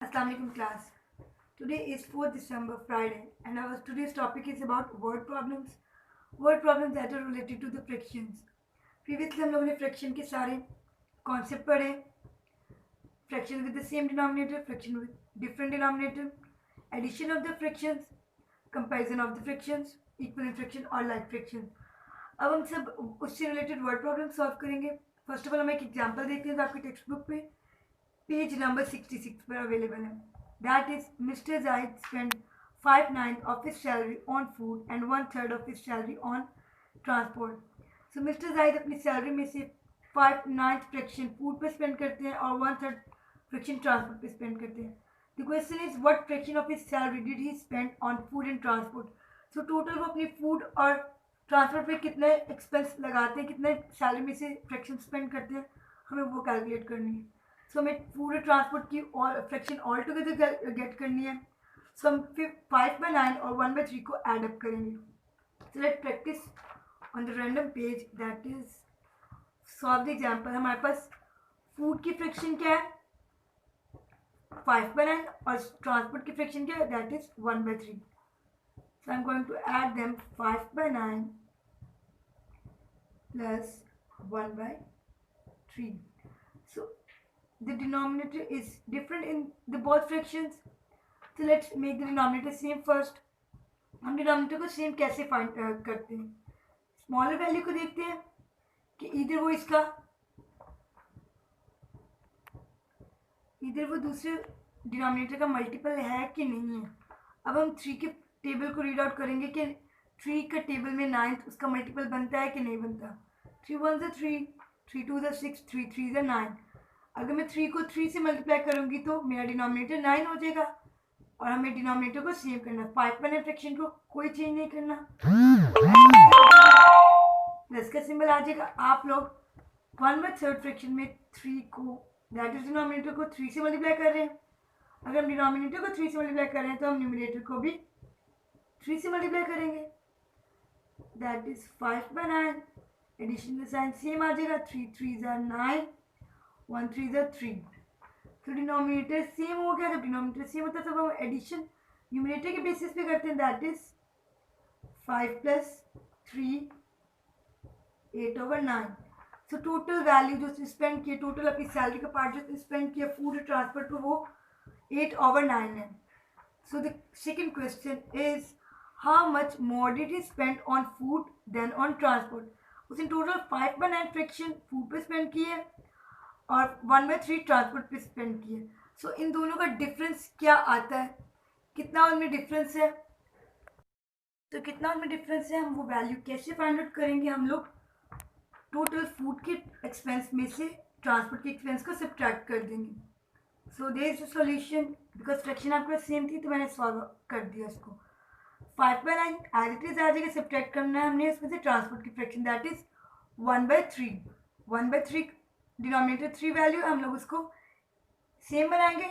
Assalamu alaikum class. Today is 4th December Friday and our today's topic is about word problems. Word problems that are related to the fractions. Previously हम लोगों ने fraction के सारे concept पढ़े. Fraction with the same denominator, fraction with different denominator, addition of the fractions, comparison of the fractions, equivalent fraction और like fraction. अब हम सब उससे related word problem solve करेंगे. First of all हम एक example देखते हैं जो आपकी टेक्स्ट बुक पे पेज नंबर 66 पर अवेलेबल है. That is mister Zahid spend 5/9 of his salary on food and 1/3 of his salary on transport. So mister Zahid अपनी सैलरी में से 5/9 फ्रैक्शन फूड पे स्पेंड करते हैं और 1/3 फ्रैक्शन ट्रांसपोर्ट पे स्पेंड करते हैं. The question is what fraction of his salary did he spend on food and transport. So total वो अपनी फूड और ट्रांसपोर्ट पे कितने एक्सपेंस लगाते हैं, कितने सैलरी में से फ्रैक्शन स्पेंड करते हैं, हमें वो कैलकुलेट करनी है. सो हमें फूड और ट्रांसपोर्ट की और फ्रैक्शन ऑल टुगेदर गेट करनी है. सो हम फिर 5/9 और 1/3 को एड अप करेंगे. So let practice on the random page. That is solve the example. हमारे पास फूड की फ्रैक्शन क्या है 5/9 और ट्रांसपोर्ट की फ्रैक्शन क्या है that is 1/3. So I am going to add them 5/9 plus 1/3. So the denominator is different in the both fractions, so let's make the denominator same first. हम denominator को same कैसे find करते हैं. Smaller value को देखते हैं कि इधर वो दूसरे डिनोमिनेटर का मल्टीपल है कि नहीं है. अब हम 3 के टेबल को रीड आउट करेंगे कि 3 का टेबल में 9 उसका मल्टीपल बनता है कि नहीं बनता. 3 1 ज़ा 3, 3 2 ज़ा 6, 3 3 ज़ा 9. अगर मैं 3 को 3 से मल्टीप्लाई करूंगी तो मेरा डिनोमिनेटर 9 हो जाएगा और हमें डिनोमिनेटर को सेव करना. 5/9 फ्रैक्शन को कोई चेंज नहीं करना. प्लस का सिंबल आ जाएगा. आप लोग 1/3 फ्रैक्शन में 3 को दैट इज डिनोमिनेटर को 3 से मल्टीप्लाई कर रहे हैं. अगर हम डिनोमिनेटर को 3 से मल्टीप्लाई कर रहे हैं तो हम न्यूमरेटर को भी 3 से मल्टीप्लाई करेंगे. That is 5/9. एडिशन का साइन सेम आ जाएगा. 3 3 ज़ा 9, 1 3 ज़ा 3. तो डिनोमिनेटर सेम हो गया. जब डिनोमिनेटर सेम होता है तब हम एडिशन न्यूमरेटर के बेसिस पे करते हैं. That is 5 + 3 8/9. So total value जो स्पेंड किया, टोटल अपनी सैलरी का पार्ट जो स्पेंड किया फूड और ट्रांसपोर्ट पर वो 8/9 है. So the second question is how much more did he spend on food than on transport. उसने टोटल 5/9 फ्रैक्शन फूड पे स्पेंड किए और 1/3 ट्रांसपोर्ट पे स्पेंड किए. सो इन दोनों का डिफरेंस क्या आता है, कितना उनमें डिफरेंस है. तो कितना उनमें डिफरेंस है हम वो वैल्यू कैसे फाइंड आउट करेंगे. हम लोग टोटल फूड के एक्सपेंस में से ट्रांसपोर्ट के एक्सपेंस को सब्ट्रैक्ट कर देंगे. So there is a solution. Because fraction आपके पास सेम थी तो मैंने सॉल्व कर दिया इसको. 5/9 एज इट इज आ जाएगा. सब्ट्रैक्ट करना है हमने उसमें से ट्रांसपोर्ट की fraction that is 1/3. 1/3 denominator 3 value हम लोग उसको सेम बनाएंगे.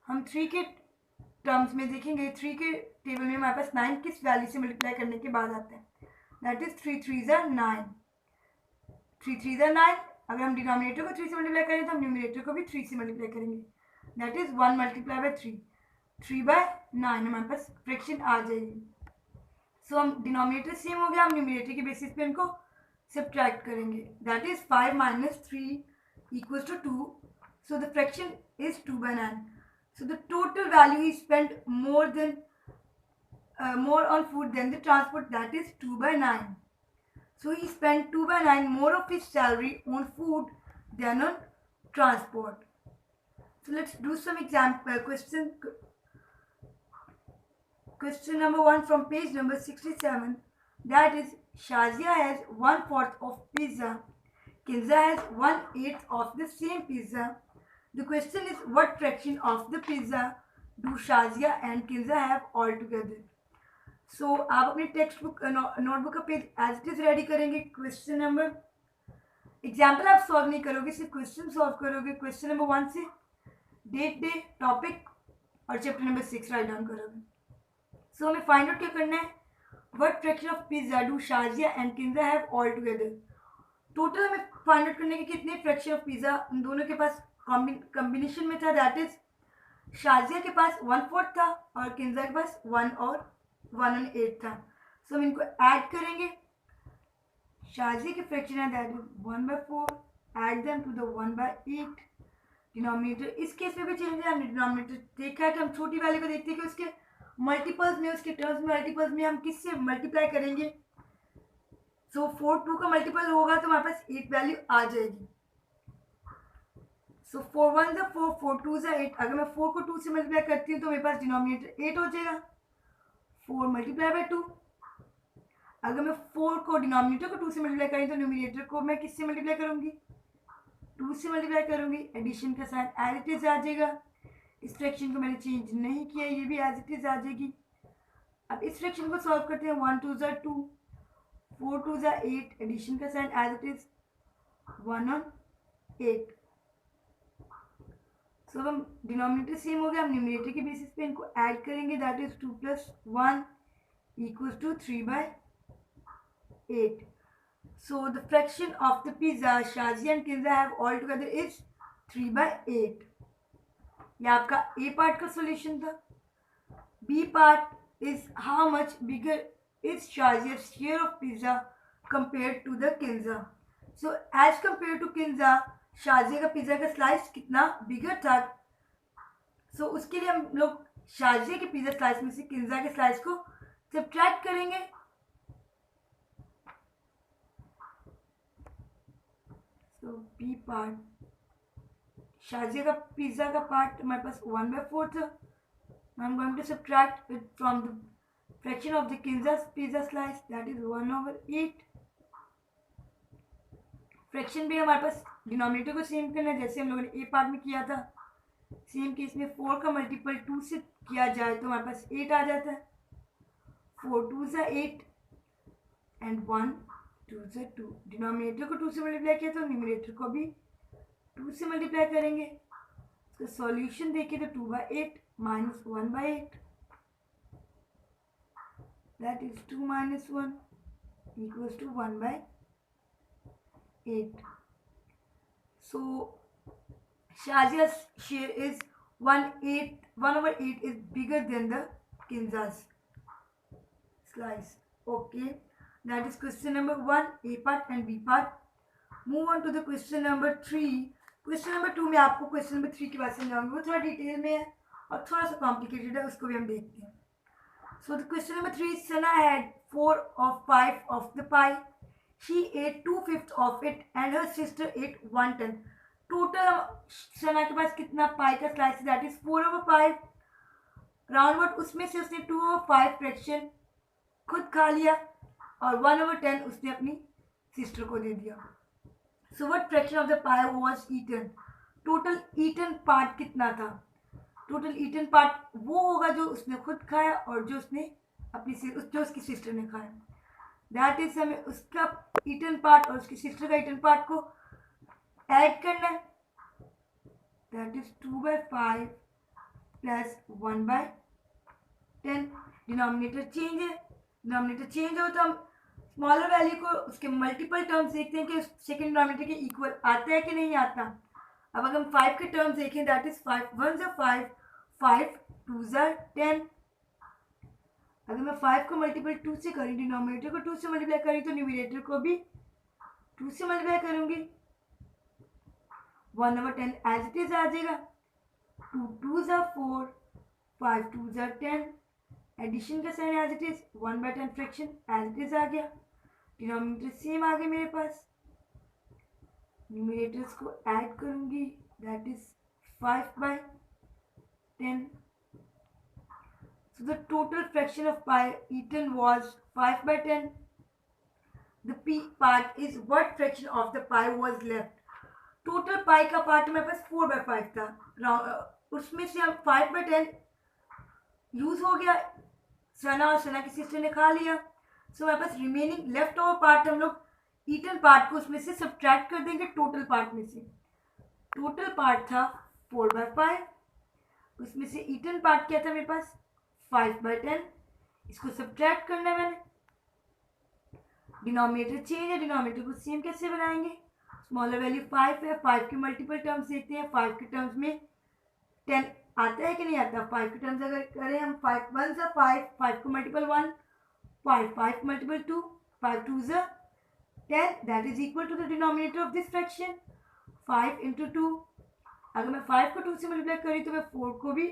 हम 3 के टर्म्स में देखेंगे. 3 के टेबल में हमारे पास 9 किस वैल्यू से मल्टीप्लाई करने के बाद आता है. दैट इज 3 3 ज़ा 9. 3 3 ज़ा 9. अगर हम डिनोमिनेटर को 3 से मल्टीप्लाई करें तो हम न्यूमरेटर को भी 3 से मल्टीप्लाई करेंगे. दैट इज 1 × 3 3/9 हमारे पास फ्रैक्शन आ जाएगी. सो हम डिनोमिनेटर सेम हो गया. हम न्यूमरेटर के बेसिस पे इनको सब्ट्रैक्ट करेंगे. That is 5 - 3 equals to 2. So the fraction is 2/9. So the total value he spent more on food than the transport, that is 2/9. So he spent 2/9 more of his salary on food than on transport. So let's do some example question. Question number 1 from page number 67. That is Shazia has 1/4 of pizza. Kinza has 1/8 of the same pizza. The question is what fraction of the pizza do Shazia and Kinza have all together. So आप अपनी text book notebook का page as it is ready करेंगे. Question number example आप solve नहीं करोगे, सिर्फ question solve करोगे. Question number 1 से डेट डे टॉपिक और चैप्टर नंबर 6 राइट डाउन करोगे. सो हमें फाइंड आउट क्या करना है. What fraction of pizza do Shazia and Kinza have all together. Total हमें फाइंड आउट करने के कितने फ्रैक्शन ऑफ पिज्जा उन दोनों के पास कॉम्बिनेशन में था. दैट इज शाजिया के पास 1/4 था और किंजा के पास 1 और 1/8 था। सो हम इनको ऐड करेंगे। शाजिया की फ्रैक्शन है that is 1/4, add them to the 1/8। Denominator इस केस में भी चेंज है, हमने डिनोमिनेटर देखा है कि हम छोटी वैल्यू को देखते हैं कि उसके मल्टीपल्स में, उसके टर्म्स में मल्टीपल्स में हम किससे मल्टीप्लाई करेंगे। सो 4 2 का मल्टीपल होगा तो हमारे पास 8 वैल्यू आ जाएगी। सो 4 1 ज़ा 4, 4 2 ज़ा 8। अगर मैं 4 को 2 से मल्टीप्लाई करती हूँ तो मेरे पास डिनोमिनेटर 8 हो जाएगा। 4 मल्टीप्लाई बाय 2। अगर मैं 4 को डिनोमिनेटर को 2 से मल्टीप्लाई करूँ तो न्यूमिनेटर को मैं किससे मल्टीप्लाई करूँगी, 2 से मल्टीप्लाई करूँगी। एडिशन का साइन एज इट इज आ जाएगा। इस फ्रैक्शन को मैंने चेंज नहीं किया, ये भी एज इट इज आ जाएगी। अब इस फ्रैक्शन को सॉल्व करते हैं। 1 2 ज़ा 2, 4 2 ज़ा 8। एडिशन का sign as it is 1 on 8। So हम डिनोमिनेटर सेम हो गया, हम न्यूमिनेटर के बेसिस पे इनको ऐड करेंगे। That is 2 + 1 = 3/8। So the fraction of the pizza Shazia and Kinza have all together is 3/8. ये आपका A part का solution था। B part is how much bigger is Shazia's share of pizza compared to the Kinza. So as compared to Kinza, Shazia का pizza का slice कितना बिगर था। सो उसके लिए हम लोग शाजिया के पिज़्ज़ा स्लाइस में से किंजा के स्लाइस को सब्ट्रैक्ट करेंगे। सो बी पार्ट, शाजिया का पिज़्ज़ा का पार्ट हमारे पास 1/4 था। I am going to subtract it from the fraction of the किंजा's pizza slice that is 1/8। Fraction भी हमारे पास डिनोमिनेटर को सेम करना है जैसे हम लोगों ने ए पार्ट में किया था। सेम केस में 4 का मल्टीपल 2 से किया जाए तो हमारे पास 8 आ जाता है। 4 2 ज़ा 8 एंड 1 2 ज़ा 2। डिनोमिनेटर को 2 से मल्टीप्लाई किया तो न्यूमरेटर को भी 2 से मल्टीप्लाई करेंगे। तो सॉल्यूशन देखिए तो 2/8 minus 1/8 that is 2 minus 1 equals to 1/8. So Shazia's share is 1/8 is bigger than the Kinza's slice. Okay, that is question number 1, A part and B part. Move on to the question number 3. Question number 2 में आपको question number 3 की बात समझाऊंगी, वो थोड़ा detail में है और थोड़ा सा कॉम्प्लिकेटेड है, उसको भी हम देखते हैं। So the question number 3, Sana had 4 of 5 of the pie. She ate 2/5 of it and her sister ate 1/10. Total सना के पास कितना पाई का स्लाइस है दैट इज 4/5। राउंड अबाउट उसमें से उसने 2/5 फ्रैक्शन खुद खा लिया और 1/10 उसने अपनी सिस्टर को दे दिया। So what fraction of the pie was eaten. Total eaten part कितना था। टोटल ईटन पार्ट वो होगा जो उसने खुद खाया और जो उसने अपनी जो उसकी सिस्टर ने खाया। दैट इज हमें उसका ईटन पार्ट और उसकी सिस्टर का ईटन पार्ट को ऐड करना है। That is 2/5 plus 1/10। Denominator change है, डिनोमिनेटर चेंज हो तो हम स्मॉलर वैल्यू को उसके मल्टीपल टर्म्स देखते हैं कि सेकेंड डिनोमिनेटर के इक्वल आता है कि नहीं आता। अब अगर हम 5 के टर्म्स देखें दैट इज 5 1 ज़ा 5, 5 2 ज़ा 10। अगर मैं 5 को मल्टीपल 2 से करी, डिनोमिनेटर को 2 से मल्टीप्लाई करी तो न्यूमिनेटर को भी 2 से मल्टीप्लाई करूंगी। 1/10 एज इट इज आ जाएगा। 2 2 ज़ा 4, 5 2 ज़ा 10। एडिशन का sign as it is 1/10 fraction as it is आ गया। डिनोमिनेटर सेम आ गया मेरे पास। न्यूमिनेटर्स को ऐड करूंगी that is 5/10। So the total fraction of pie eaten was 5/10. The P part is what fraction of the pie was left. Total pi का part मेरे पास 4/5 था, उसमें से हम 5/10 यूज हो गया, सना और सना की सिस्टर ने खा लिया। सो मेरे पास रिमेनिंग लेफ्ट ओवर पार्ट हम लोग ईटन पार्ट को उसमें से सब्ट्रैक्ट कर देंगे टोटल पार्ट में से। टोटल पार्ट था 4/5, उसमें से ईटन पार्ट क्या था मेरे पास 5/10। इसको सब्ट्रैक्ट करना है मैंने। डिनोमिनेटर चेंज है, डिनोमिनेटर को सेम कैसे बनाएंगे। स्मॉलर वैल्यू 5 है, 5 के मल्टीपल टर्म्स देखते हैं। 5 के टर्म्स में 10 आता है कि नहीं आता? 5 के टर्म्स अगर करें हम, 5 1 सा 5, 5 को मल्टीपल 1 5, 5 मल्टीपल 2 5 2 सा 10, that is equal to the denominator of this fraction 5 into 2। अगर मैं 5 को 2 से मल्टीप्लाई करी तो मैं 4 को भी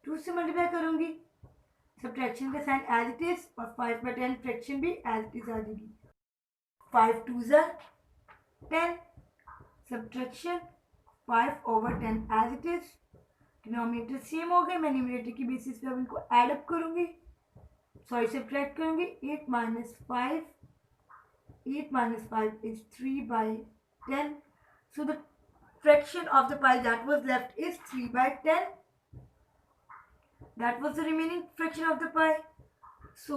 2 से मल्टीप्लाई करूंगी। सब्ट्रैक्शन का साइन एज इट इज, और 5 बाई 10 फ्रैक्शन भी एज इट इज आ जाएगी। 5 2 सा 10, subtraction 5 over 10 as it is. Denominator same हो गए, मैं न्यूमरेटर की बेसिस पे अब इनको ऐड अप करूंगी, सॉरी सब्ट्रैक्ट करूंगी। 8 minus 5, 8 minus 5 is 3 by 10. So the fraction of the pi that was left is 3 by 10. That was the remaining fraction of the pi. So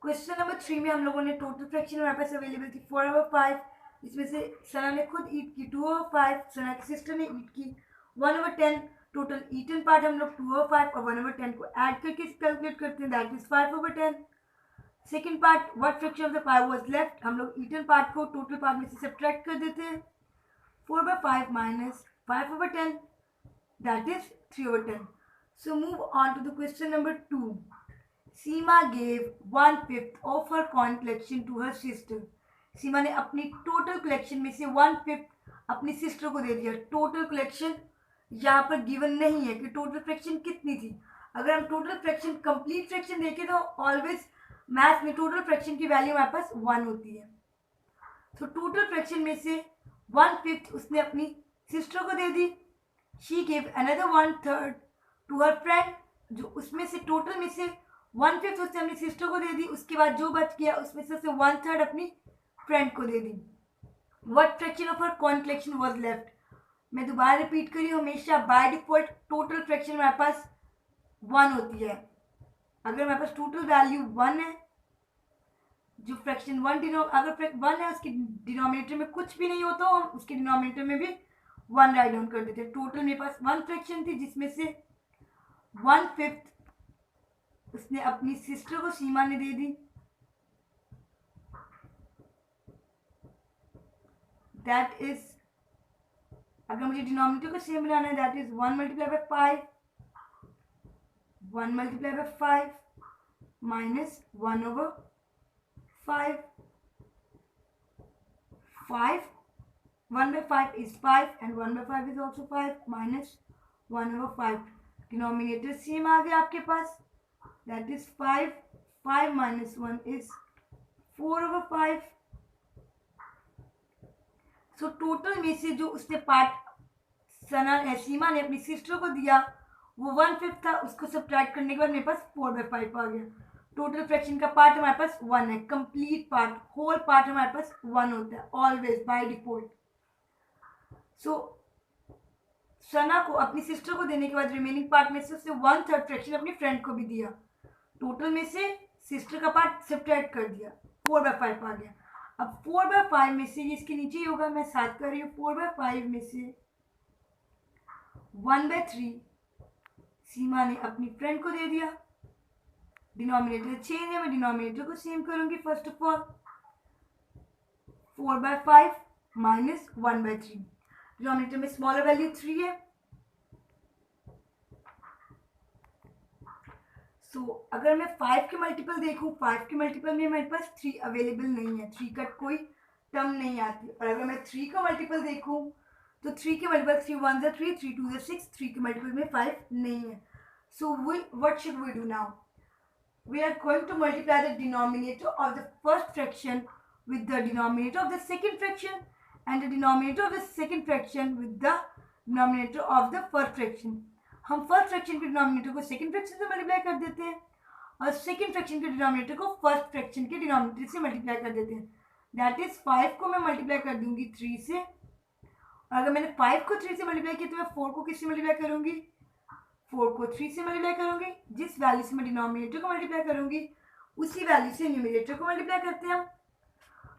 question number 3 में हम लोगों ने total fraction हमारे पास available थी 4/5, इसमें से सना ने खुद ईट की 2/5, सना की सिस्टर ने ईट की 1/10। टोटल ईटन पार्ट हम लोग 2/5 और 1/10 को ऐड करके कैलकुलेट करते हैं, that is 5/10। Second part, what fraction of the pie was left, हम लोग ईटन पार्ट को टोटल पार्ट में से सब्ट्रैक्ट कर देते हैं। 4/5 minus 5/10, that is 3/10. So move on to the question number 2. Seema gave 1/5 of her coin collection to her sister. सीमा ने अपनी टोटल कलेक्शन में से 1/5 अपनी सिस्टर को दे दिया। टोटल कलेक्शन यहाँ पर गिवन नहीं है कि टोटल फ्रैक्शन कितनी थी। अगर हम टोटल फ्रैक्शन कंप्लीट फ्रैक्शन देखें तो ऑलवेज मैथ में टोटल फ्रैक्शन की वैल्यू हमारे पास 1 होती है। तो टोटल फ्रैक्शन में से 1/5 उसने अपनी सिस्टर को दे दी। She gave another 1/3 to her friend, जो उसमें से टोटल में से 1/5 उसने अपनी सिस्टर को दे दी, उसके बाद जो बच गया उसमें से 1/3 अपनी फ्रेंड को दे दी। What fraction of her coin collection was left, मैं दोबारा रिपीट करी हूँ, हमेशा बाय डिफॉल्ट टोटल फ्रैक्शन हमारे पास 1 होती है। अगर हमारे पास टोटल वैल्यू 1 है, जो फ्रैक्शन 1 अगर 1 है उसके डिनोमिनेटर में कुछ भी नहीं होता, हम उसके डिनोमिनेटर में भी 1 राइट डाउन कर देते हैं। टोटल मेरे पास 1 फ्रैक्शन थी जिसमें से 1/5 उसने अपनी सिस्टर को सीमा ने दे दी, दैट इज, अगर मुझे डिनोमिनेटर को सेम बनाना है, that is 1 multiplied by 5, 1 multiplied by 5 minus 1/5, 5, 1/5 is 5 and 1/5 is also 5 minus 1/5, denominator same आ गया आपके पास, that is 5, 5 minus 1 is 4/5। So total में से जो उसने पार्ट सीमा ने अपनी सिस्टर को दिया वो 1/5 था, उसको सब्ट्रैक्ट करने के बाद मेरे पास 4/5 आ गया। टोटल फ्रैक्शन का पार्ट हमारे पास 1 है, कंप्लीट पार्ट, होल पार्ट हमारे पास 1 होता है ऑलवेज बाय डिफॉल्ट। सो सना को अपनी सिस्टर को देने के बाद रिमेनिंग पार्ट में से उसने 1/3 फ्रैक्शन अपनी फ्रेंड को भी दिया। टोटल में से सिस्टर का पार्ट सब्ट्रैक्ट कर दिया, 4/5 आ गया। अब 4/5 में से, ये इसके नीचे ही होगा, मैं 7 कर रही हूँ, 4/5 में से 1/3 सीमा ने अपनी फ्रेंड को दे दिया। डिनोमिनेटर चेंज है, मैं डिनोमिनेटर को सेम करूंगी। First of all 4/5 minus 1/3, denominator में स्मॉलर वैल्यू 3 है। सो अगर मैं 5 के मल्टीपल देखूं, 5 के मल्टीपल में मेरे पास 3 अवेलेबल नहीं है, 3 का कोई टर्म नहीं आती। और अगर मैं 3 का मल्टीपल देखूं तो 3 के मल्टीपल 3 1 ज़ा 3, 3 2 ज़ा 6, 3 के मल्टीपल में 5 नहीं है। So what should we do now? We are going to multiply the denominator of the first fraction with the denominator of the second fraction and the denominator of the second fraction with the denominator of the first fraction. हम first fraction के denominator को second fraction से multiply कर देते हैं और second fraction के denominator को फर्स्ट फ्रैक्शन के डिनोमिनेटर से मल्टीप्लाई कर देते हैं। दैट इज 5 को मैं मल्टीप्लाई कर दूंगी 3 से, और अगर मैंने 5 को 3 से मल्टीप्लाई किया तो मैं 4 को किससे मल्टीप्लाई करूंगी? 4 को 3 से मल्टीप्लाई करूंगी। जिस वैल्यू से मैं डिनोमिनेटर को मल्टीप्लाई करूंगी उसी वैल्यू से न्यूमरेटर को मल्टीप्लाई करते हैं हम।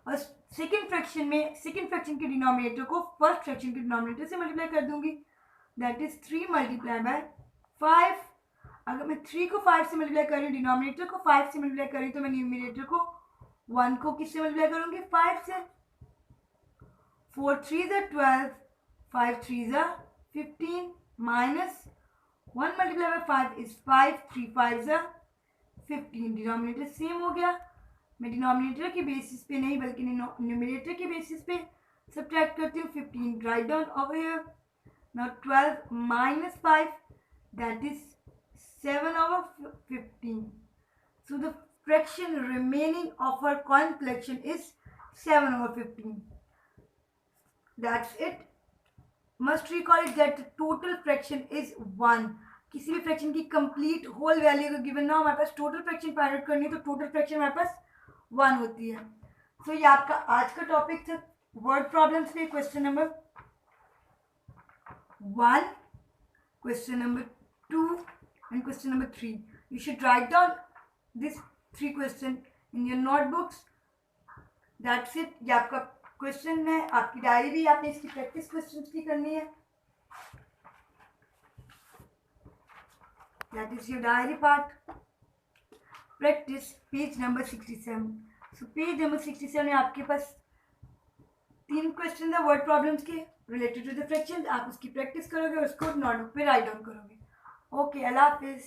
और सेकंड फ्रैक्शन में सेकंड फ्रैक्शन के डिनोमिनेटर को फर्स्ट फ्रैक्शन के डिनोमिनेटर से मल्टीप्लाई कर दूंगी, दैट इज 3 मल्टीप्लाई बाय 5। अगर मैं 3 को 5 से मल्टीप्लाई कर रही हूँ, डिनोमिनेटर को 5 से मल्टीप्लाई कर रही हूँ, तो मैं न्यूमरेटर को 1 को किससे मल्टीप्लाई करूंगी? 5 से। 4 3 ज़ा 12, 5 3 ज़ा 15 minus 1 multiplied by 5 is 5, 3 5s are 15. Denominator same हो गया. मैं डिनोमिनेटर के बेसिस पे नहीं बल्कि न्यूमरेटर के बेसिस पे सब्ट्रैक्ट करती हूँ. 15 write down over here. Now 12 minus 5, that is 7 over 15. So the fraction remaining of our coin collection is 7 over 15. That's it. Must recall it that the total fraction is 1. किसी भी fraction की complete whole value को given ना हमारे पास total fraction find out करनी है तो total fraction हमारे पास 1 होती है. सो ये आपका आज का टॉपिक था वर्ड प्रॉब्लम्स में. Question number 1, question number 2 and question number 3. You should write down this 3 question in your notebooks. That's it. ये आपका क्वेश्चन है, आपकी डायरी भी आपने इसकी प्रैक्टिस क्वेश्चंस की करनी है. That is your diary part. Practice page number 67. So page number 67 में आपके पास 3 क्वेश्चन है वर्ड प्रॉब्लम्स के रिलेटेड टू द फ्रैक्शंस. आप उसकी प्रैक्टिस करोगे और उसको नोटबुक पे राइट डाउन करोगे. ओके, अल्लाह हाफिज़.